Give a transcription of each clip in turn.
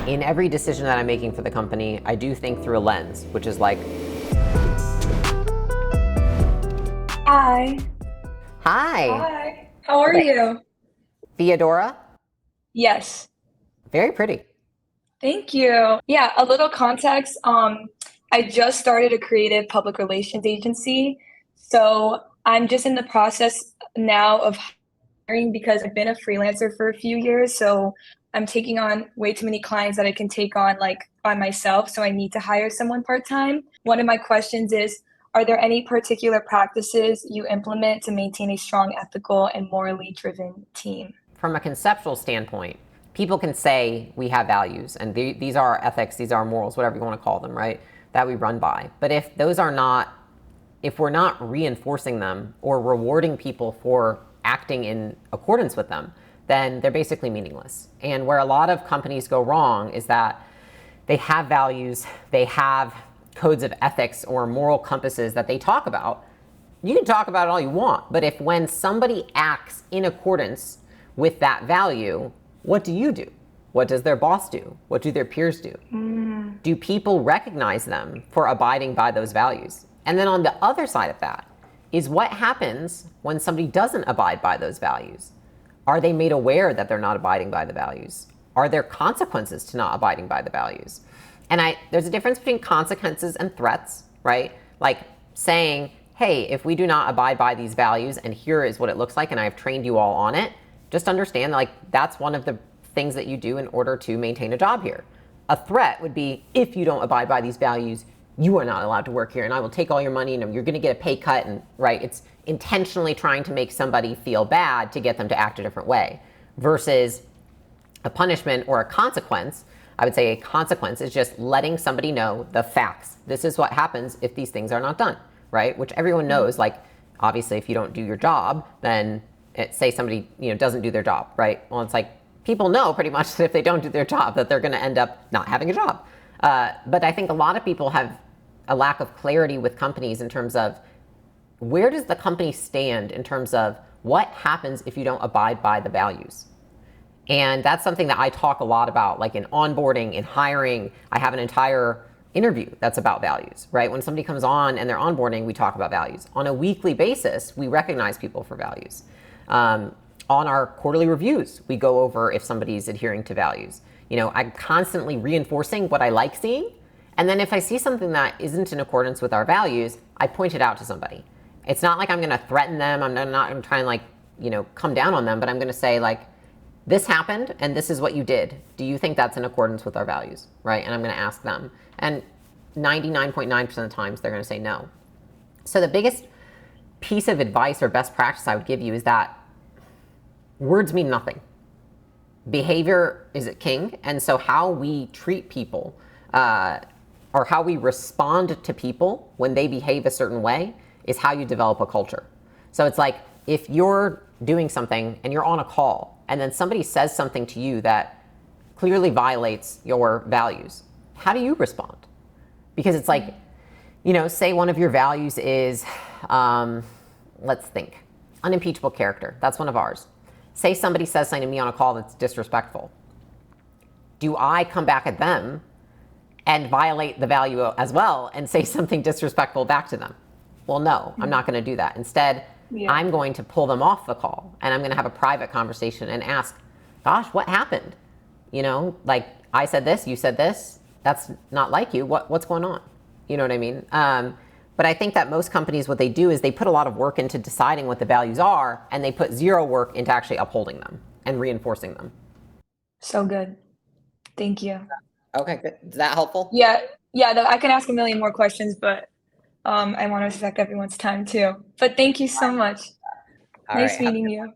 In every decision that I'm making for the company, I do think through a lens, which is like, Hi. hi. Hi. How are Okay, you? Theodora, Yes. very pretty. Thank you. Yeah, a little context. I just started a creative public relations agency. So I'm just in the process now of hiring because I've been a freelancer for a few years. So I'm taking on way too many clients that I can take on like by myself. So I need to hire someone part-time. One of my questions is, are there any particular practices you implement to maintain a strong ethical and morally driven team? From a conceptual standpoint, people can say we have values and these are our ethics, these are our morals, whatever you want to call them, right? That we run by. But if we're not reinforcing them or rewarding people for acting in accordance with them, then they're basically meaningless. And where a lot of companies go wrong is that they have values, they have codes of ethics or moral compasses that they talk about. You can talk about it all you want, but if when somebody acts in accordance with that value, what do? What does their boss do? What do their peers do? Do people recognize them for abiding by those values? And then on the other side of that is what happens when somebody doesn't abide by those values? Are they made aware that they're not abiding by the values? Are there consequences to not abiding by the values? And there's a difference between consequences and threats, right? Like saying, hey, if we do not abide by these values and here is what it looks like and I've trained you all on it, just understand like that's one of the things that you do in order to maintain a job here. A threat would be if you don't abide by these values, you are not allowed to work here and I will take all your money and you're going to get a pay cut. And right, it's intentionally trying to make somebody feel bad to get them to act a different way versus a punishment or a consequence. I would say a consequence is just letting somebody know the facts. This is what happens if these things are not done, right? Which everyone knows, like obviously if you don't do your job, then say somebody doesn't do their job, right? Well, it's like people know pretty much that if they don't do their job that they're going to end up not having a job. But I think a lot of people have a lack of clarity with companies in terms of where does the company stand in terms of what happens if you don't abide by the values. And that's something that I talk a lot about, like in onboarding, in hiring. I have an entire interview that's about values, right? When somebody comes on and they're onboarding, we talk about values. On a weekly basis, we recognize people for values. On our quarterly reviews, we go over if somebody's adhering to values. I'm constantly reinforcing what I like seeing. And then if I see something that isn't in accordance with our values, I point it out to somebody. It's not like I'm going to threaten them. I'm not going to try and come down on them, but I'm going to say like, this happened and this is what you did. Do you think that's in accordance with our values, right? And I'm going to ask them. And 99.9% of the times they're going to say no. So the biggest piece of advice or best practice I would give you is that words mean nothing. Behavior is king. And so how we treat people or how we respond to people when they behave a certain way is how you develop a culture. So it's like if you're doing something and you're on a call and then somebody says something to you that clearly violates your values, how do you respond? Because it's like, say one of your values is, let's think, unimpeachable character. That's one of ours. Say somebody says something to me on a call that's disrespectful. Do I come back at them and violate the value as well and say something disrespectful back to them? Well, no, I'm not going to do that. Instead, Yeah. I'm going to pull them off the call and I'm going to have a private conversation and ask, gosh, what happened? Like I said this, you said this, that's not like you. What's going on? You know what I mean? But I think that most companies, what they do is they put a lot of work into deciding what the values are and they put zero work into actually upholding them and reinforcing them. So good. Thank you. Okay, good. Is that helpful? Yeah. Yeah. I can ask a million more questions, but I want to respect everyone's time too. But thank you so much. All right. Nice meeting you.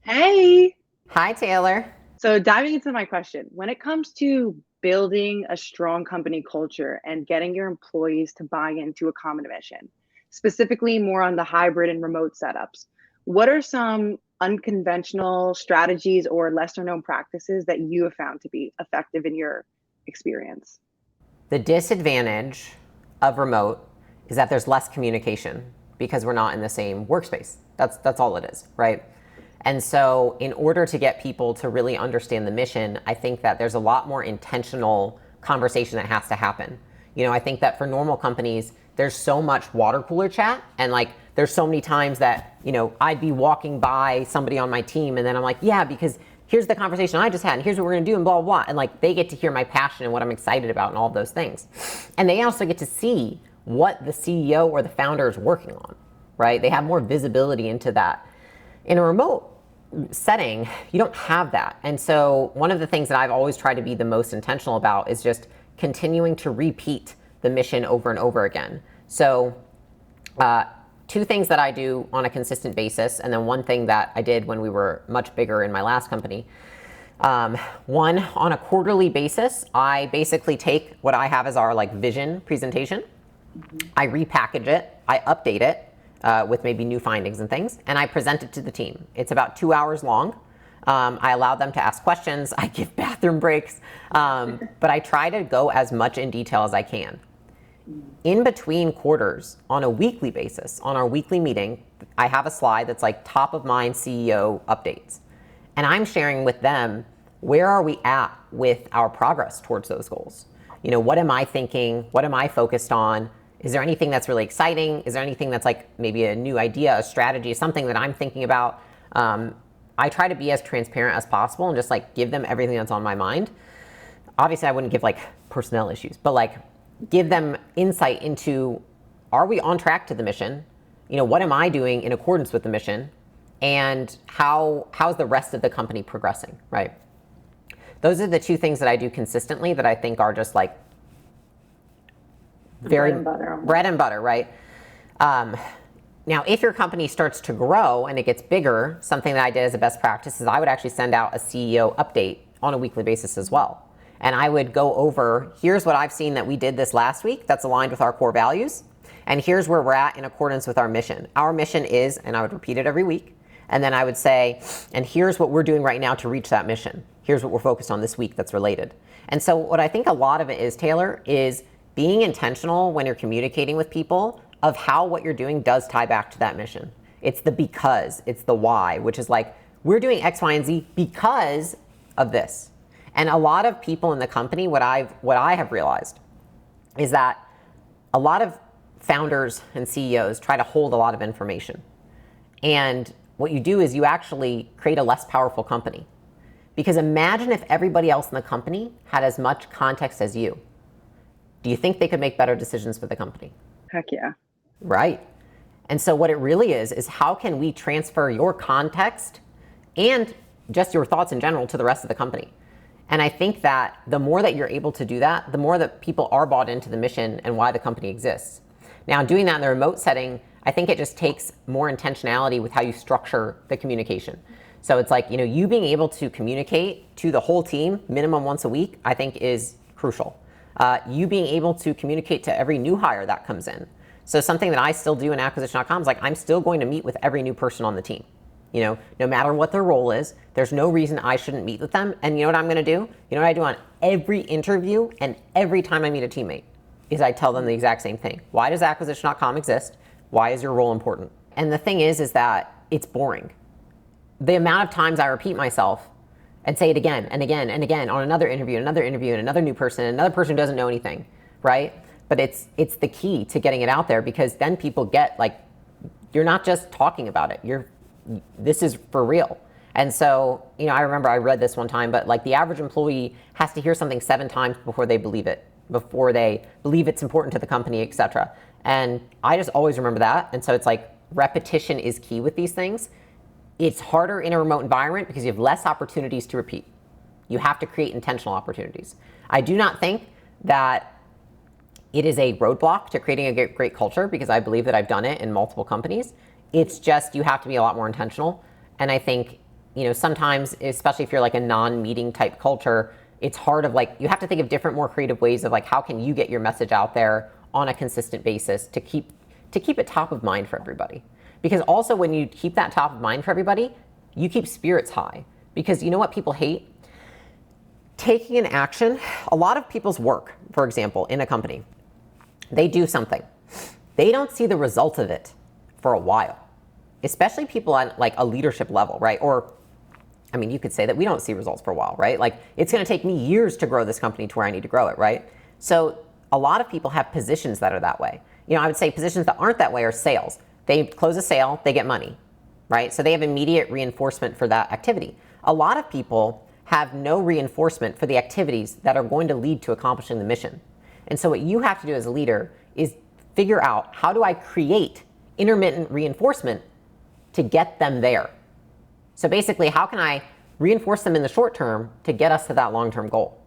Hey. Hi, Taylor. So diving into my question, when it comes to building a strong company culture and getting your employees to buy into a common mission, specifically more on the hybrid and remote setups, what are some unconventional strategies or lesser known practices that you have found to be effective in your experience? The disadvantage of remote is that there's less communication because we're not in the same workspace. That's all it is, right? And so in order to get people to really understand the mission, I think that there's a lot more intentional conversation that has to happen. I think that for normal companies, there's so much water cooler chat, and like there's so many times that, I'd be walking by somebody on my team and then I'm like, yeah, because here's the conversation I just had and here's what we're gonna do and blah, blah, blah. And like they get to hear my passion and what I'm excited about and all of those things. And they also get to see what the CEO or the founder is working on, right? They have more visibility into that. In a remote setting, you don't have that. And so one of the things that I've always tried to be the most intentional about is just continuing to repeat the mission over and over again. So two things that I do on a consistent basis, and then one thing that I did when we were much bigger in my last company. One, on a quarterly basis, I basically take what I have as our like vision presentation. I repackage it, I update it with maybe new findings and things, and I present it to the team. It's about 2 hours long. I allow them to ask questions. I give bathroom breaks, but I try to go as much in detail as I can. In between quarters, on a weekly basis, on our weekly meeting, I have a slide that's like top of mind CEO updates. And I'm sharing with them, where are we at with our progress towards those goals? What am I thinking? What am I focused on? Is there anything that's really exciting? Is there anything that's like maybe a new idea, a strategy, something that I'm thinking about? I try to be as transparent as possible and just like give them everything that's on my mind. Obviously, I wouldn't give like personnel issues, but like give them insight into, are we on track to the mission? What am I doing in accordance with the mission? And how's the rest of the company progressing, right? Those are the two things that I do consistently that I think are just like very bread and butter, right? Now, if your company starts to grow and it gets bigger, something that I did as a best practice is I would actually send out a CEO update on a weekly basis as well. And I would go over, here's what I've seen that we did this last week that's aligned with our core values. And here's where we're at in accordance with our mission. Our mission is, and I would repeat it every week. And then I would say, and here's what we're doing right now to reach that mission. Here's what we're focused on this week that's related. And so what I think a lot of it is, Taylor, is being intentional when you're communicating with people of how what you're doing does tie back to that mission. It's the because, it's the why, which is like, we're doing X, Y, and Z because of this. And a lot of people in the company, what I have realized is that a lot of founders and CEOs try to hold a lot of information. And what you do is you actually create a less powerful company. Because imagine if everybody else in the company had as much context as you. Do you think they could make better decisions for the company? Heck yeah. Right. And so what it really is how can we transfer your context and just your thoughts in general to the rest of the company? And I think that the more that you're able to do that, the more that people are bought into the mission and why the company exists. Now, doing that in the remote setting, I think it just takes more intentionality with how you structure the communication. So it's like, you being able to communicate to the whole team minimum once a week, I think is crucial. You being able to communicate to every new hire that comes in. So something that I still do in acquisition.com is like, I'm still going to meet with every new person on the team. No matter what their role is, there's no reason I shouldn't meet with them. And you know what I'm going to do? You know what I do on every interview and every time I meet a teammate is I tell them the exact same thing. Why does acquisition.com exist? Why is your role important? And the thing is that it's boring. The amount of times I repeat myself and say it again and again and again on another interview, and another new person, and another person who doesn't know anything, right? But it's the key to getting it out there, because then people get like, you're not just talking about it. This is for real. And so, I remember I read this one time, but like the average employee has to hear something 7 times before they believe it, before they believe it's important to the company, etc. And I just always remember that. And so it's like repetition is key with these things. It's harder in a remote environment because you have less opportunities to repeat. You have to create intentional opportunities. I do not think that it is a roadblock to creating a great culture, because I believe that I've done it in multiple companies. It's just you have to be a lot more intentional. And I think, sometimes, especially if you're like a non-meeting type culture, it's hard of like, you have to think of different, more creative ways of like, how can you get your message out there on a consistent basis to keep it top of mind for everybody. Because also when you keep that top of mind for everybody, you keep spirits high. Because you know what people hate? Taking an action. A lot of people's work, for example, in a company, they do something. They don't see the result of it for a while. especially people on like a leadership level, right? Or, I mean, you could say that we don't see results for a while, right? Like it's going to take me years to grow this company to where I need to grow it, right? So a lot of people have positions that are that way. You know, I would say positions that aren't that way are sales. They close a sale, they get money, right? So they have immediate reinforcement for that activity. A lot of people have no reinforcement for the activities that are going to lead to accomplishing the mission. And so what you have to do as a leader is figure out, how do I create intermittent reinforcement to get them there? So basically, how can I reinforce them in the short term to get us to that long-term goal?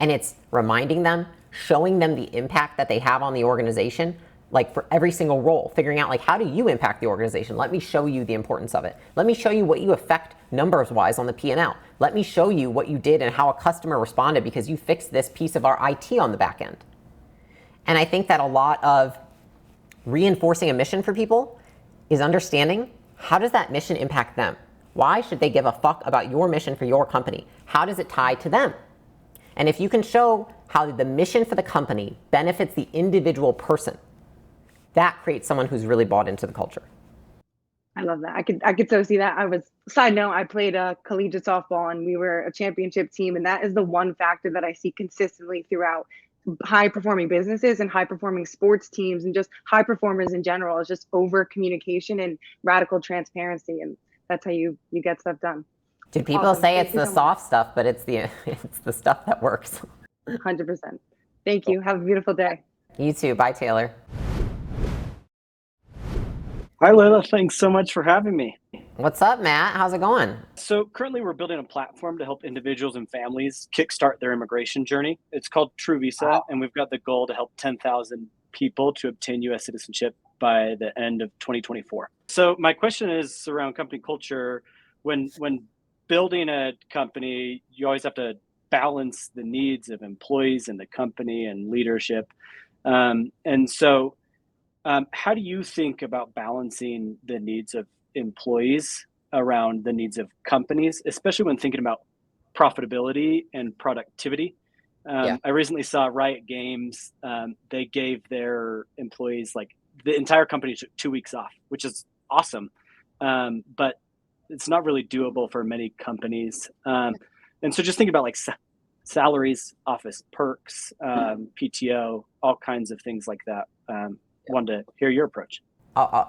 And it's reminding them, showing them the impact that they have on the organization, like for every single role, figuring out like, how do you impact the organization? Let me show you the importance of it. Let me show you what you affect numbers-wise on the P&L. Let me show you what you did and how a customer responded because you fixed this piece of our IT on the back end. And I think that a lot of reinforcing a mission for people is understanding, how does that mission impact them? Why should they give a fuck about your mission for your company? How does it tie to them? And if you can show how the mission for the company benefits the individual person, that creates someone who's really bought into the culture. I love that. I could so see that. Side note, I played collegiate softball and we were a championship team. And that is the one factor that I see consistently throughout high performing businesses and high performing sports teams and just high performers in general, is just over communication and radical transparency. And that's how you get stuff done. Do people Awesome. say Thank it's you the so soft stuff, but it's the stuff that works. 100%. Thank you. Have a beautiful day. You too. Bye, Taylor. Hi, Layla. Thanks so much for having me. What's up, Matt? How's it going? So currently we're building a platform to help individuals and families kickstart their immigration journey. It's called True Visa, and we've got the goal to help 10,000 people to obtain U.S. citizenship by the end of 2024. So my question is around company culture. When building a company, you always have to balance the needs of employees and the company and leadership. How do you think about balancing the needs of employees around the needs of companies, especially when thinking about profitability and productivity? I recently saw Riot Games. They gave their employees, like the entire company took 2 weeks off, which is awesome. But it's not really doable for many companies. And so just think about like salaries, office perks, PTO, all kinds of things like that. Wanted to hear your approach.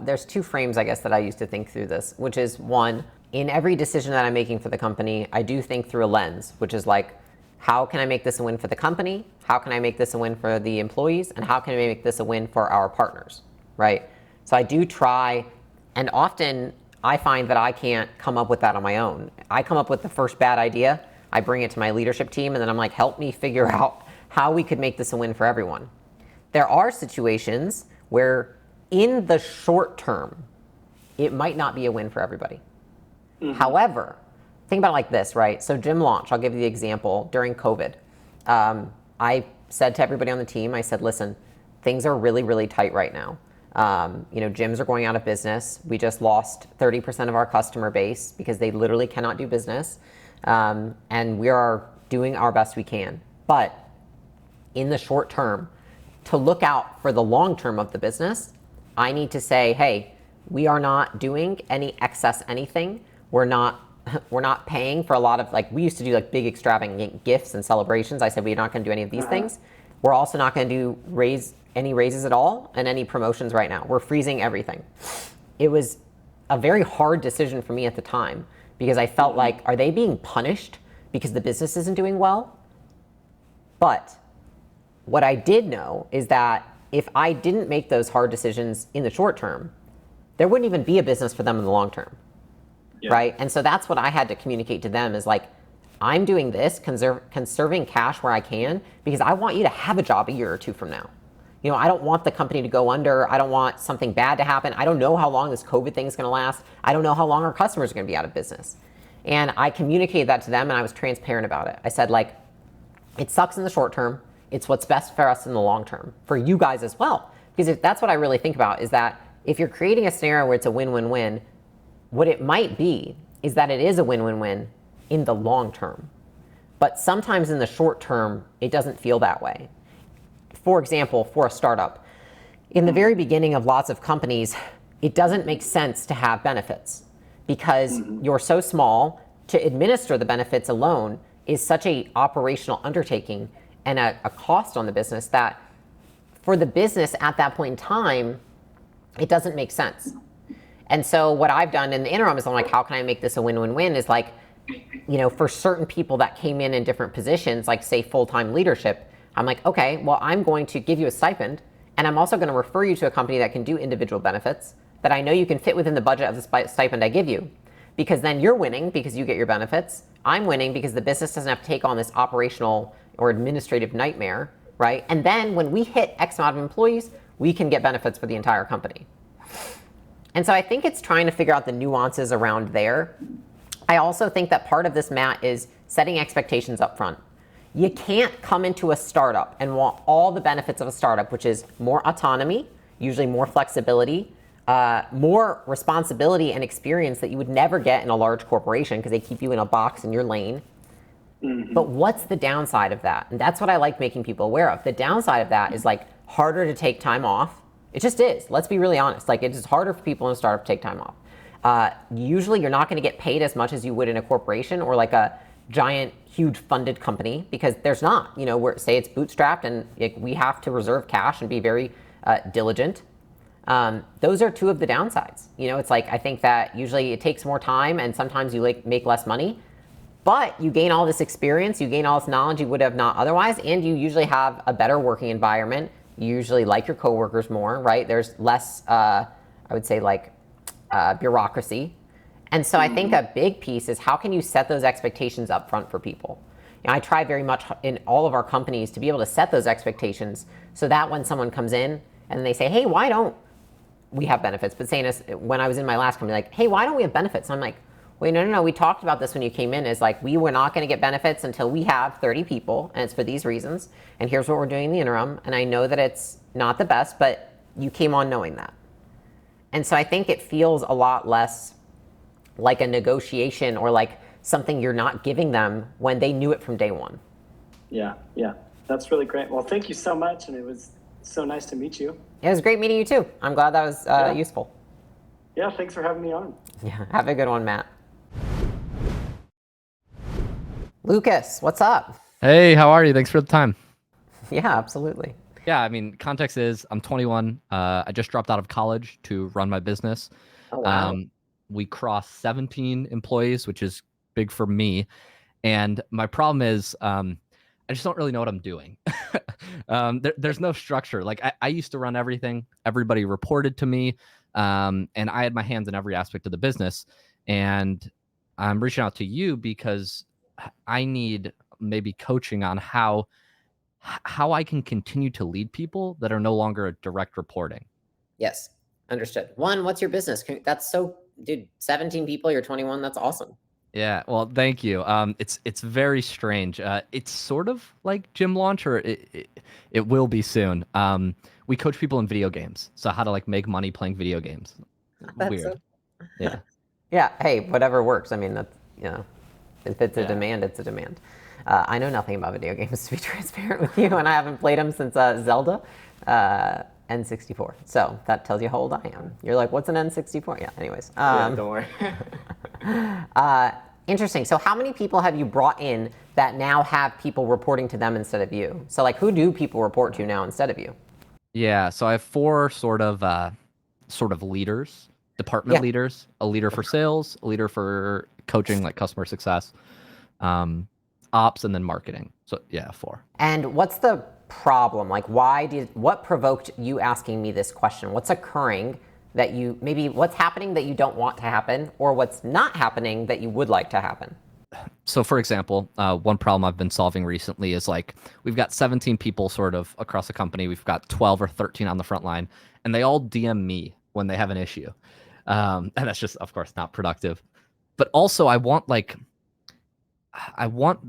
There's two frames, I guess, that I use to think through this, which is one, in every decision that I'm making for the company, I do think through a lens, which is like, how can I make this a win for the company? How can I make this a win for the employees? And how can I make this a win for our partners, right? So I do try, and often I find that I can't come up with that on my own. I come up with the first bad idea, I bring it to my leadership team, and then I'm like, help me figure out how we could make this a win for everyone. There are situations where in the short term, it might not be a win for everybody. Mm-hmm. However, think about it like this, right? So gym launch, I'll give you the example. During COVID, I said to everybody on the team, I said, listen, things are really, really tight right now. Gyms are going out of business. We just lost 30% of our customer base because they literally cannot do business. And we are doing our best we can. But in the short term, to look out for the long term of the business, I need to say, hey, we are not doing any excess anything. We're not paying for a lot of, like, we used to do like big extravagant gifts and celebrations. I said, we're not going to do any of these things. We're also not going to do any raises at all and any promotions right now. We're freezing everything. It was a very hard decision for me at the time because I felt like, are they being punished because the business isn't doing well? But what I did know is that if I didn't make those hard decisions in the short term, there wouldn't even be a business for them in the long term, right? And so that's what I had to communicate to them is like, I'm doing this, conserving cash where I can, because I want you to have a job a year or two from now. I don't want the company to go under. I don't want something bad to happen. I don't know how long this COVID thing is going to last. I don't know how long our customers are going to be out of business. And I communicated that to them and I was transparent about it. I said, like, it sucks in the short term. It's what's best for us in the long term, for you guys as well. Because if that's what I really think about is that if you're creating a scenario where it's a win-win-win, what it might be is that it is a win-win-win in the long term. But sometimes in the short term, it doesn't feel that way. For example, for a startup, in the very beginning of lots of companies, it doesn't make sense to have benefits because you're so small. To administer the benefits alone is such a operational undertaking and a cost on the business that for the business at that point in time, it doesn't make sense. And so what I've done in the interim is I'm like, how can I make this a win-win-win? Is like, for certain people that came in different positions, like say full-time leadership, I'm like, okay, well, I'm going to give you a stipend, and I'm also going to refer you to a company that can do individual benefits that I know you can fit within the budget of the stipend I give you. Because then you're winning because you get your benefits. I'm winning because the business doesn't have to take on this operational or administrative nightmare, right? And then when we hit X amount of employees, we can get benefits for the entire company. And so I think it's trying to figure out the nuances around there. I also think that part of this, Matt, is setting expectations up front. You can't come into a startup and want all the benefits of a startup, which is more autonomy, usually more flexibility, more responsibility and experience that you would never get in a large corporation because they keep you in a box in your lane. But what's the downside of that? And that's what I like making people aware of. The downside of that is like harder to take time off. It just is. Let's be really honest. Like, it's harder for people in a startup to take time off. Usually you're not going to get paid as much as you would in a corporation or like a giant, huge funded company because there's not. Say it's bootstrapped and we have to reserve cash and be very diligent. Those are two of the downsides. It's like, I think that usually it takes more time and sometimes you make less money, but you gain all this experience, you gain all this knowledge you would have not otherwise, and you usually have a better working environment. You usually like your coworkers more, right? There's less, I would say bureaucracy. And so I think a big piece is how can you set those expectations up front for people? I try very much in all of our companies to be able to set those expectations so that when someone comes in and they say, hey, why don't we have benefits? But saying this, when I was in my last company, like, hey, why don't we have benefits? And I'm like, wait, no, we talked about this when you came in, is like, we were not going to get benefits until we have 30 people, and it's for these reasons, and here's what we're doing in the interim, and I know that it's not the best, but you came on knowing that. And so I think it feels a lot less like a negotiation or like something you're not giving them when they knew it from day one. Yeah, that's really great. Well, thank you so much, and it was so nice to meet you. It was great meeting you too. I'm glad that was useful. Yeah, thanks for having me on. Yeah, have a good one, Matt. Lucas, what's up? Hey, how are you? Thanks for the time. Yeah, absolutely. Yeah, I mean, context is I'm 21. I just dropped out of college to run my business. Oh, wow. We crossed 17 employees, which is big for me. And my problem is I just don't really know what I'm doing. There's no structure. Like I used to run everything. Everybody reported to me. And I had my hands in every aspect of the business. And I'm reaching out to you because I need maybe coaching on how I can continue to lead people that are no longer direct reporting. Yes, understood. One, what's your business? That's so, dude, 17 people, you're 21. That's awesome. Yeah, well, thank you. It's very strange. It's sort of like Gym Launch, or it will be soon. We coach people in video games, so how to like make money playing video games. That's weird. Yeah. Yeah. Hey, whatever works. I mean, that's if it's a demand, it's a demand. I know nothing about video games, to be transparent with you, and I haven't played them since Zelda N64. So that tells you how old I am. You're like, what's an N64? Yeah. Anyways. Don't worry. Interesting. So how many people have you brought in that now have people reporting to them instead of you? So like, who do people report to now instead of you? Yeah. So I have 4 sort of leaders, department leaders, a leader for sales, a leader for coaching, like customer success, ops, and then marketing. So yeah, 4. And what's the problem? Like, what provoked you asking me this question? What's occurring that what's happening that you don't want to happen, or what's not happening that you would like to happen? So for example, one problem I've been solving recently is like, we've got 17 people sort of across the company. We've got 12 or 13 on the front line, and they all DM me when they have an issue. And that's just, of course, not productive. But also I want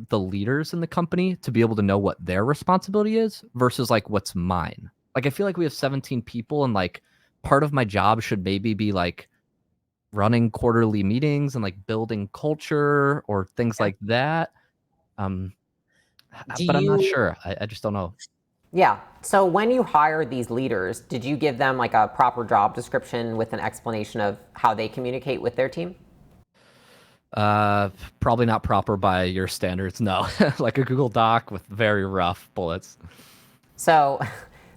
the leaders in the company to be able to know what their responsibility is versus like what's mine. Like, I feel like we have 17 people, and like part of my job should maybe be like running quarterly meetings and like building culture or things like that. But I'm not sure. I just don't know. Yeah. So when you hire these leaders, did you give them like a proper job description with an explanation of how they communicate with their team? Probably not proper by your standards. No, like a Google Doc with very rough bullets. So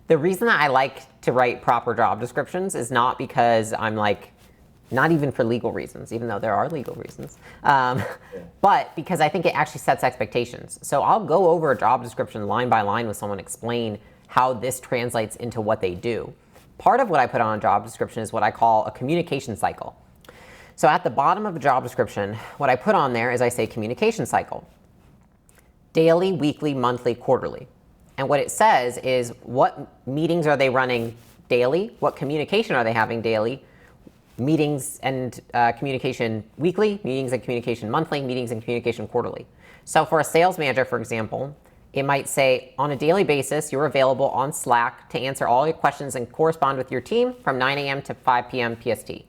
the reason that I like to write proper job descriptions is not because I'm like, not even for legal reasons, even though there are legal reasons, but because I think it actually sets expectations. So I'll go over a job description line by line with someone, explain how this translates into what they do. Part of what I put on a job description is what I call a communication cycle. So at the bottom of a job description, what I put on there is I say communication cycle. Daily, weekly, monthly, quarterly. And what it says is what meetings are they running daily? What communication are they having daily? Meetings and communication weekly, meetings and communication monthly, meetings and communication quarterly. So for a sales manager, for example, it might say on a daily basis, you're available on Slack to answer all your questions and correspond with your team from 9 a.m. to 5 p.m. PST.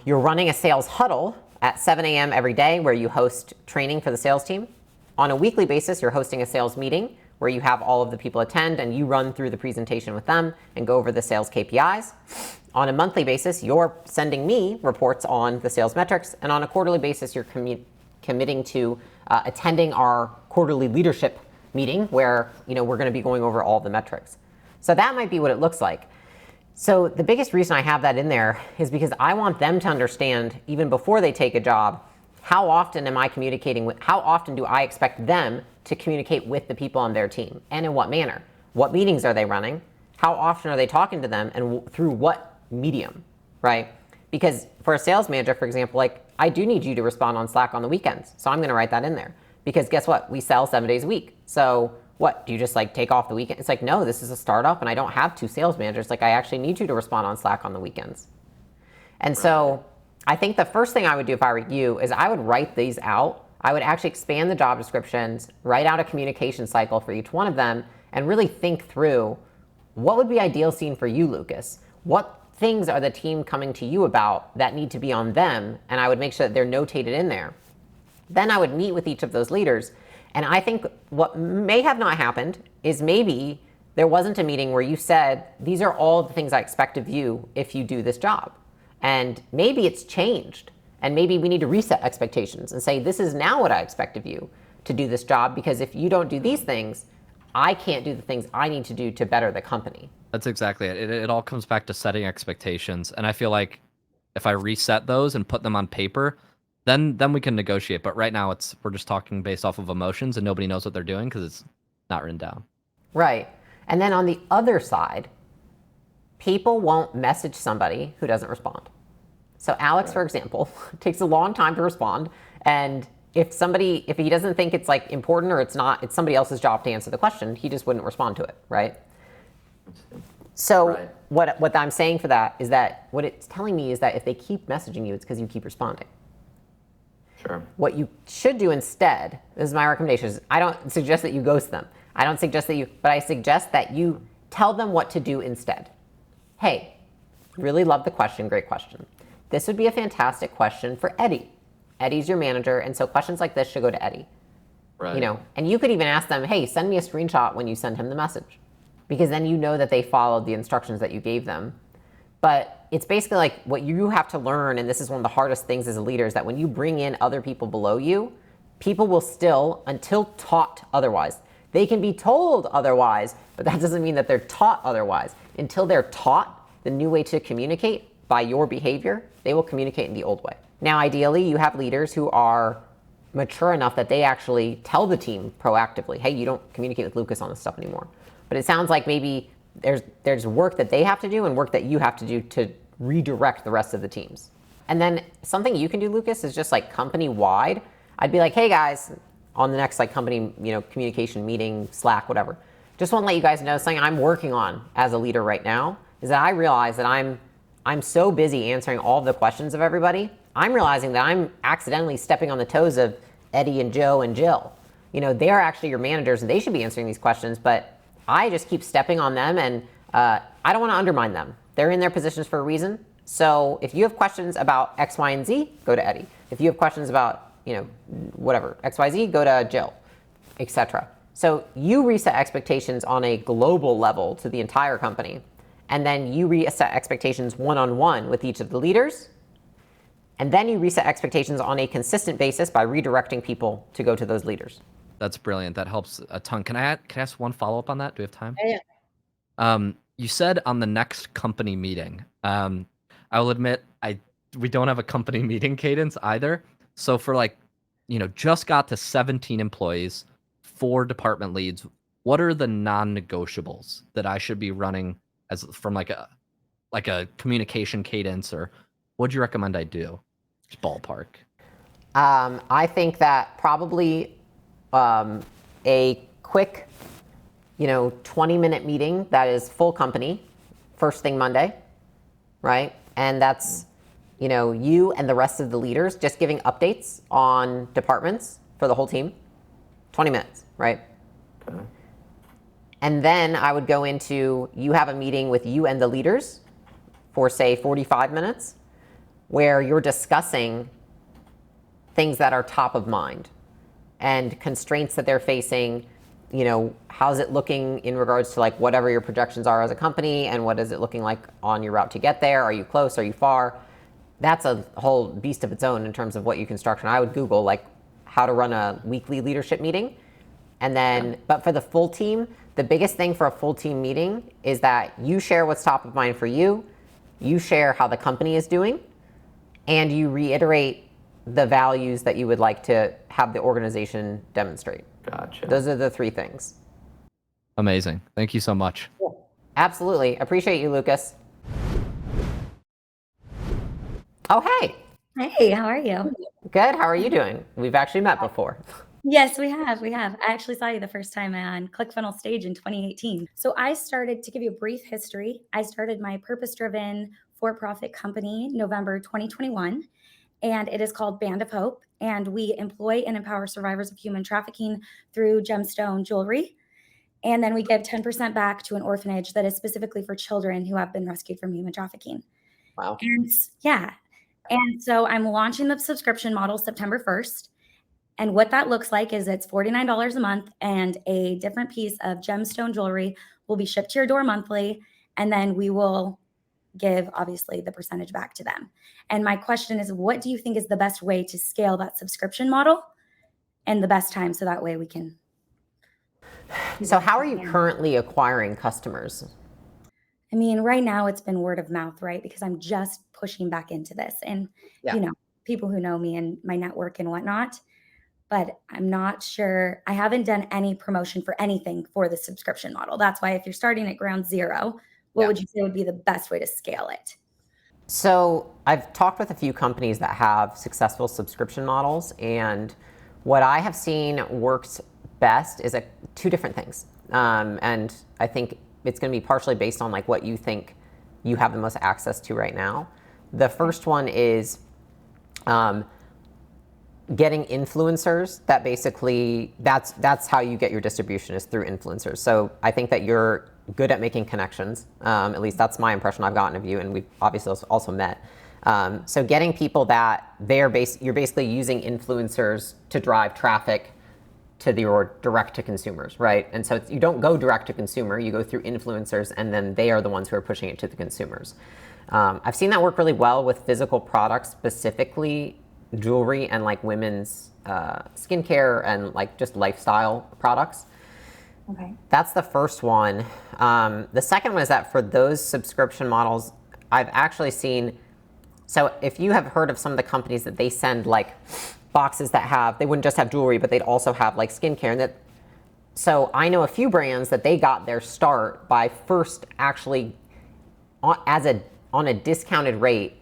You're running a sales huddle at 7 a.m. every day where you host training for the sales team. On a weekly basis, you're hosting a sales meeting where you have all of the people attend and you run through the presentation with them and go over the sales KPIs. On a monthly basis, you're sending me reports on the sales metrics. And on a quarterly basis, you're committing to attending our quarterly leadership meeting where we're going to be going over all the metrics. So that might be what it looks like. So the biggest reason I have that in there is because I want them to understand, even before they take a job, how often am I communicating with, how often do I expect them to communicate with the people on their team, and in what manner? What meetings are they running? How often are they talking to them, and through what medium, right? Because for a sales manager, for example, like I do need you to respond on Slack on the weekends. So I'm going to write that in there because guess what? We sell 7 days a week. So what, do you just like take off the weekend? It's like, no, this is a startup and I don't have 2 sales managers. Like I actually need you to respond on Slack on the weekends. And so I think the first thing I would do if I were you is I would write these out. I would actually expand the job descriptions, write out a communication cycle for each one of them, and really think through what would be ideal scene for you, Lucas? What things are the team coming to you about that need to be on them? And I would make sure that they're notated in there. Then I would meet with each of those leaders. And I think what may have not happened is maybe there wasn't a meeting where you said, these are all the things I expect of you if you do this job. And maybe it's changed. And maybe we need to reset expectations and say, this is now what I expect of you to do this job, because if you don't do these things, I can't do the things I need to do to better the company. That's exactly it. It all comes back to setting expectations. And I feel like if I reset those and put them on paper, then we can negotiate. But right now we're just talking based off of emotions and nobody knows what they're doing because it's not written down. Right. And then on the other side, people won't message somebody who doesn't respond. So Alex, for example, takes a long time to respond. And if he doesn't think it's like important or it's somebody else's job to answer the question, he just wouldn't respond to it, right? So what I'm saying for that is that what it's telling me is that if they keep messaging you, it's because you keep responding. Sure. What you should do instead, this is my recommendation, is I don't suggest that you ghost them. I don't suggest that but I suggest that you tell them what to do instead. Hey, really love the question, great question. This would be a fantastic question for Eddie. Eddie's your manager, and so questions like this should go to Eddie. Right. And you could even ask them, hey, send me a screenshot when you send him the message, because then you know that they followed the instructions that you gave them. But it's basically like what you have to learn, and this is one of the hardest things as a leader, is that when you bring in other people below you, people will still, until taught otherwise, they can be told otherwise, but that doesn't mean that they're taught otherwise. Until they're taught the new way to communicate by your behavior, they will communicate in the old way. Now, ideally, you have leaders who are mature enough that they actually tell the team proactively, hey, you don't communicate with Lucas on this stuff anymore. But it sounds like maybe there's work that they have to do and work that you have to do to redirect the rest of the teams. And then something you can do, Lucas, is just like company-wide. I'd be like, hey guys, on the next like company, communication meeting, Slack, whatever. Just want to let you guys know something I'm working on as a leader right now is that I realize that I'm so busy answering all the questions of everybody. I'm realizing that I'm accidentally stepping on the toes of Eddie and Joe and Jill. They're actually your managers and they should be answering these questions, but I just keep stepping on them, and I don't want to undermine them. They're in their positions for a reason. So if you have questions about X, Y, and Z, go to Eddie. If you have questions about, whatever, X, Y, Z, go to Jill, etc. So you reset expectations on a global level to the entire company. And then you reset expectations one-on-one with each of the leaders. And then you reset expectations on a consistent basis by redirecting people to go to those leaders. That's brilliant. That helps a ton. Can I ask one follow-up on that? Do we have time? Yeah. You said on the next company meeting. I will admit we don't have a company meeting cadence either. So for like, just got to 17 employees, 4 department leads. What are the non-negotiables that I should be running as from like a communication cadence, or what do you recommend I do? Just ballpark. I think that probably a quick, 20-minute meeting that is full company, first thing Monday, right? And that's, you and the rest of the leaders just giving updates on departments for the whole team. 20 minutes, right? Okay. And then I would go into, you have a meeting with you and the leaders for, say, 45 minutes, where you're discussing things that are top of mind and constraints that they're facing. How's it looking in regards to like whatever your projections are as a company, and what is it looking like on your route to get there? Are you close? Are you far? That's a whole beast of its own in terms of what you can structure. And I would Google like how to run a weekly leadership meeting. And then, but for the full team, the biggest thing for a full team meeting is that you share what's top of mind for you, you share how the company is doing, and you reiterate the values that you would like to have the organization demonstrate. Gotcha. Those are the 3 things. Amazing. Thank you so much. Absolutely. Appreciate you, Lucas. Oh, hey. Hey, how are you? Good. How are you doing? We've actually met before. Yes, we have. I actually saw you the first time on ClickFunnels stage in 2018. So I started, to give you a brief history, I started my purpose-driven for-profit company November 2021, and it is called Band of Hope. And we employ and empower survivors of human trafficking through gemstone jewelry. And then we give 10% back to an orphanage that is specifically for children who have been rescued from human trafficking. Wow. And yeah. And so I'm launching the subscription model September 1st. And what that looks like is it's $49 a month, and a different piece of gemstone jewelry will be shipped to your door monthly. And then we will give, obviously, the percentage back to them. And my question is, what do you think is the best way to scale that subscription model and the best time, so that way we can? So how are you currently acquiring customers? I mean, right now it's been word of mouth, right? Because I'm just pushing back into this, and, people who know me and my network and whatnot. But I'm not sure. I haven't done any promotion for anything for the subscription model. That's why if you're starting at ground zero, what would you say would be the best way to scale it? So I've talked with a few companies that have successful subscription models, and what I have seen works best is 2 different things. And I think it's going to be partially based on like what you think you have the most access to right now. The first one is getting influencers. That basically, that's how you get your distribution, is through influencers. So I think that you're good at making connections. At least that's my impression I've gotten of you, and we've obviously also met. So getting people that you're basically using influencers to drive traffic to your direct to consumers, right? And so you don't go direct to consumer, you go through influencers, and then they are the ones who are pushing it to the consumers. I've seen that work really well with physical products, specifically jewelry and like women's skincare and like just lifestyle products. Okay. That's the first one. The second one is that for those subscription models, I've actually seen, so if you have heard of some of the companies that they send like boxes that they wouldn't just have jewelry, but they'd also have like skincare. And so I know a few brands that they got their start by first actually on a discounted rate,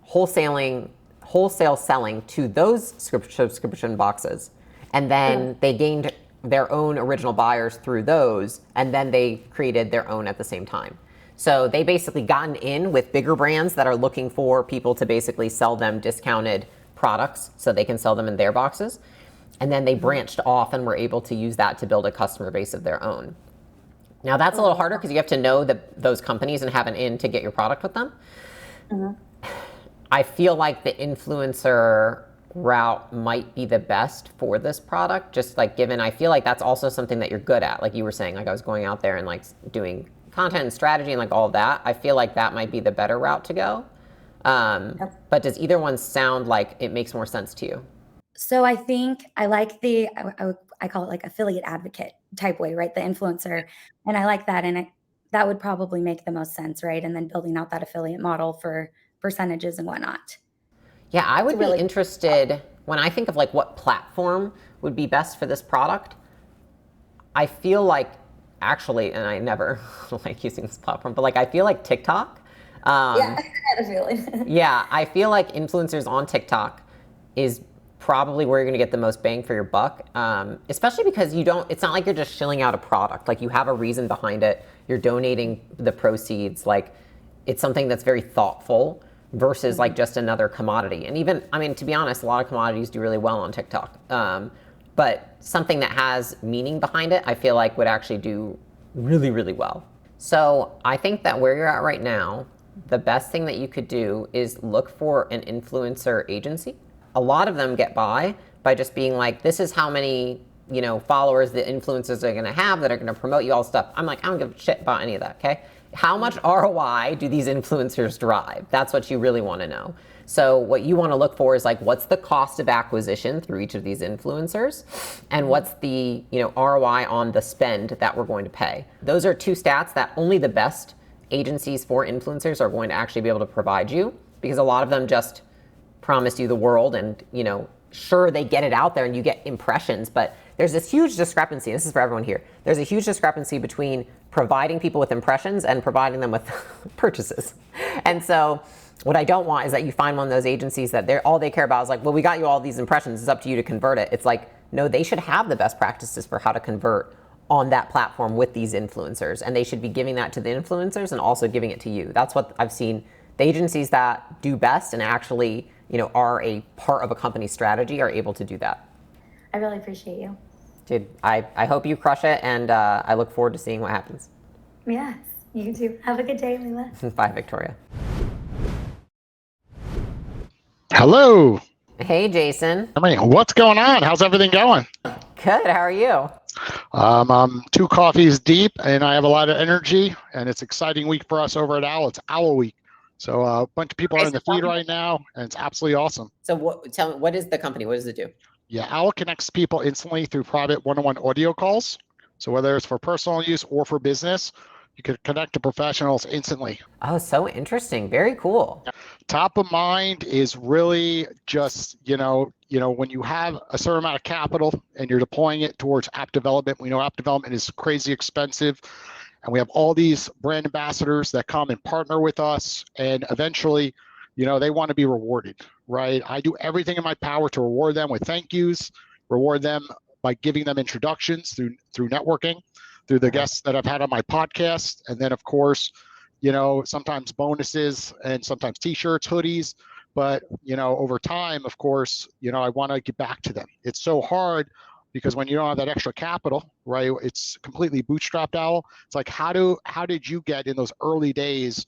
wholesale selling to those subscription boxes. And then they gained their own original buyers through those, and then they created their own at the same time. So they basically gotten in with bigger brands that are looking for people to basically sell them discounted products so they can sell them in their boxes. And then they branched off and were able to use that to build a customer base of their own. Now that's a little harder because you have to know those companies and have an in to get your product with them. I feel like the influencer route might be the best for this product, just like given I feel like that's also something that you're good at, like you were saying, like I was going out there and like doing content and strategy and like all of that. I feel like that might be the better route to go. But does either one sound like it makes more sense to you? So I think I like I call it like affiliate advocate type way, right? The influencer. And I like that. And that would probably make the most sense, right? And then building out that affiliate model for percentages and whatnot. Yeah, I would be interested when I think of like what platform would be best for this product. I feel like actually, and I never like using this platform, but like I feel like TikTok. Yeah, I had a feeling. Yeah, I feel like influencers on TikTok is probably where you're going to get the most bang for your buck, especially because it's not like you're just shilling out a product. Like you have a reason behind it. You're donating the proceeds. Like it's something that's very thoughtful versus like just another commodity. And even, I mean, to be honest, a lot of commodities do really well on TikTok. But something that has meaning behind it, I feel like would actually do really, really well. So I think that where you're at right now, the best thing that you could do is look for an influencer agency. A lot of them get by just being like, this is how many, followers the influencers are gonna have that are gonna promote you all stuff. I'm like, I don't give a shit about any of that, okay? How much ROI do these influencers drive? That's what you really wanna know. So what you wanna look for is like, what's the cost of acquisition through each of these influencers? And what's the ROI on the spend that we're going to pay? Those are two stats that only the best agencies for influencers are going to actually be able to provide you, because a lot of them just promise you the world and, sure, they get it out there and you get impressions, but there's this huge discrepancy. This is for everyone here. There's a huge discrepancy between providing people with impressions and providing them with purchases. And so what I don't want is that you find one of those agencies that all they care about is like, well, we got you all these impressions. It's up to you to convert it. It's like, no, they should have the best practices for how to convert on that platform with these influencers. And they should be giving that to the influencers and also giving it to you. That's what I've seen. The agencies that do best and actually, are a part of a company's strategy are able to do that. I really appreciate you. Dude, I hope you crush it, and I look forward to seeing what happens. Yes, you too. Have a good day, Leila. Bye, Victoria. Hello. Hey, Jason. I mean, what's going on? How's everything going? Good. How are you? I'm 2 coffees deep, and I have a lot of energy, and it's an exciting week for us over at Owl. It's Owl Week. So a bunch of people are in the feed right now, and it's absolutely awesome. So tell me, what is the company? What does it do? Yeah, Owl connects people instantly through private one-on-one audio calls. So whether it's for personal use or for business, you can connect to professionals instantly. Oh, so interesting. Very cool. Top of mind is really just, when you have a certain amount of capital and you're deploying it towards app development. We know app development is crazy expensive. And we have all these brand ambassadors that come and partner with us. And eventually, they want to be rewarded, right? I do everything in my power to reward them with thank yous, reward them by giving them introductions through networking, through the guests that I've had on my podcast. And then, of course, sometimes bonuses and sometimes t-shirts, hoodies. But, over time, of course, I want to get back to them. It's so hard because when you don't have that extra capital, right, it's completely bootstrapped, Owl. It's like, how did you get in those early days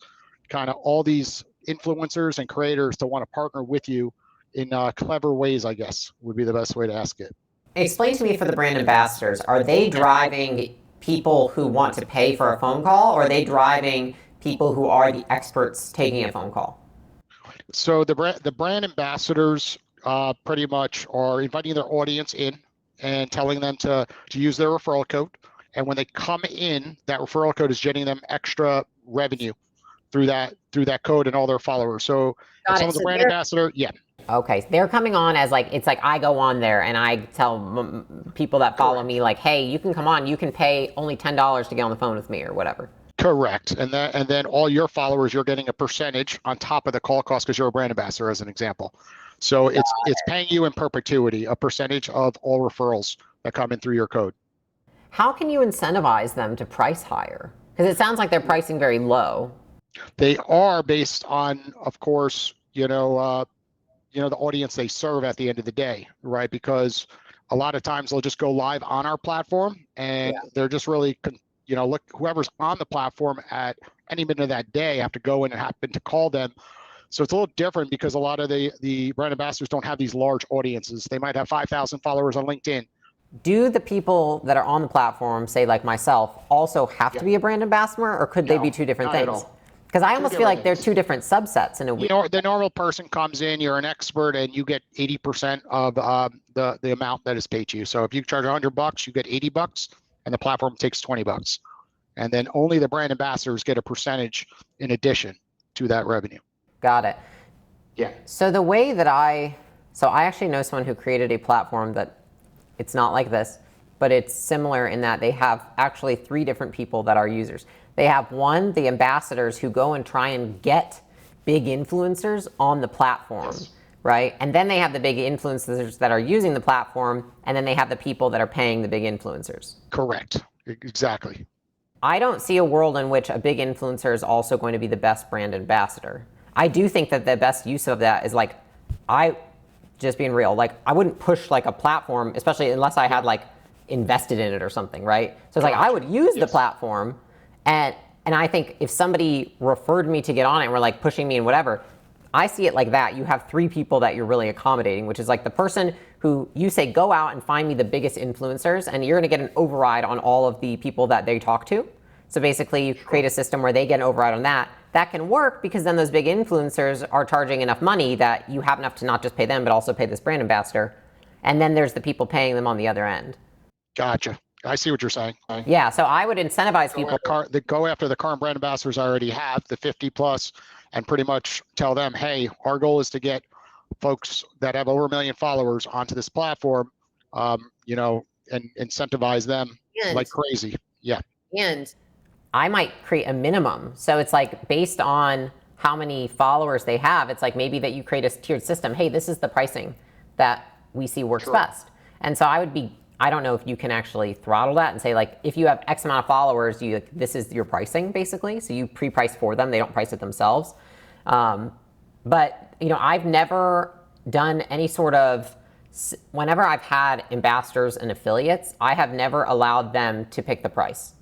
kind of all these influencers and creators to want to partner with you in clever ways, I guess, would be the best way to ask it. Explain to me, for the brand ambassadors, are they driving people who want to pay for a phone call, or are they driving people who are the experts taking a phone call? So the brand ambassadors pretty much are inviting their audience in and telling them to use their referral code. And when they come in, that referral code is getting them extra revenue through that code and all their followers. So if someone's a brand ambassador, yeah. Okay, they're coming on as like, it's like I go on there and I tell people that follow me like, hey, you can come on, you can pay only $10 to get on the phone with me or whatever. Correct. And then all your followers, you're getting a percentage on top of the call cost because you're a brand ambassador, as an example. So it's paying you in perpetuity a percentage of all referrals that come in through your code. How can you incentivize them to price higher? Because it sounds like they're pricing very low. They are based on, of course, the audience they serve at the end of the day, right? Because a lot of times they'll just go live on our platform and they're just really, whoever's on the platform at any minute of that day have to go in and happen to call them. So it's a little different because a lot of the brand ambassadors don't have these large audiences. They might have 5,000 followers on LinkedIn. Do the people that are on the platform, say like myself, also have to be a brand ambassador, or could they be two different not at things? all. Because I Two almost feel different like they're things. two different subsets in a way. The normal person comes in, you're an expert, and you get 80% of the amount that is paid to you. So if you charge $100, you get $80, and the platform takes $20. And then only the brand ambassadors get a percentage in addition to that revenue. Got it. Yeah. So the way that I actually know someone who created a platform that it's not like this, but it's similar in that they have actually 3 different people that are users. They have one, the ambassadors who go and try and get big influencers on the platform, right? And then they have the big influencers that are using the platform, and then they have the people that are paying the big influencers. Correct. Exactly. I don't see a world in which a big influencer is also going to be the best brand ambassador. I do think that the best use of that is like, just being real, like I wouldn't push like a platform, especially unless I had like invested in it or something, right? So it's like I would use the platform, and I think if somebody referred me to get on it and were like pushing me and whatever, I see it like that. You have 3 people that you're really accommodating, which is like the person who you say, go out and find me the biggest influencers, and you're gonna get an override on all of the people that they talk to. So basically you create a system where they get an override on that. That can work because then those big influencers are charging enough money that you have enough to not just pay them, but also pay this brand ambassador. And then there's the people paying them on the other end. Gotcha. I see what you're saying. Yeah, so I would incentivize people. Go after the current brand ambassadors I already have, the 50 plus, and pretty much tell them, hey, our goal is to get folks that have over 1 million followers onto this platform, and incentivize them like crazy. Yeah. And I might create a minimum. So it's like based on how many followers they have, it's like maybe that you create a tiered system. Hey, this is the pricing that we see works best. And so I don't know if you can actually throttle that and say like, if you have X amount of followers, this is your pricing basically. So you pre-price for them, they don't price it themselves. But I've never done any sort of, whenever I've had ambassadors and affiliates, I have never allowed them to pick the price.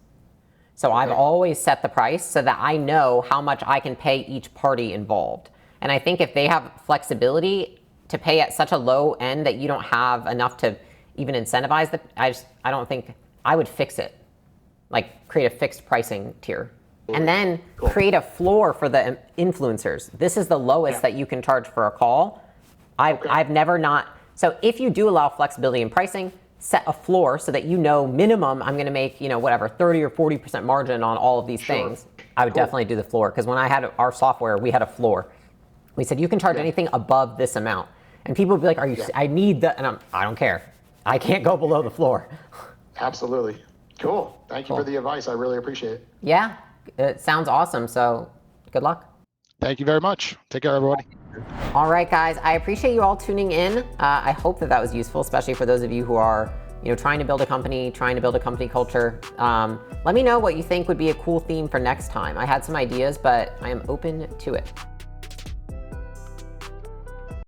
So I've always set the price so that I know how much I can pay each party involved. And I think if they have flexibility to pay at such a low end that you don't have enough to even incentivize I don't think I would fix it. Like create a fixed pricing tier. And then create a floor for the influencers. This is the lowest that you can charge for a call. I've never not. So if you do allow flexibility in pricing, set a floor so that minimum I'm going to make 30 or 40% margin on all of these things. I would definitely do the floor, because when I had our software, we had a floor. We said you can charge anything above this amount, and people would be like, "Are you? I need that," and I don't care. I can't go below the floor. Absolutely. Cool. Thank you for the advice. I really appreciate it. Yeah, it sounds awesome. So good luck. Thank you very much. Take care, everybody. All right, guys, I appreciate you all tuning in. I hope that was useful, especially for those of you who are, trying to build a company, trying to build a company culture. Let me know what you think would be a cool theme for next time. I had some ideas, but I am open to it.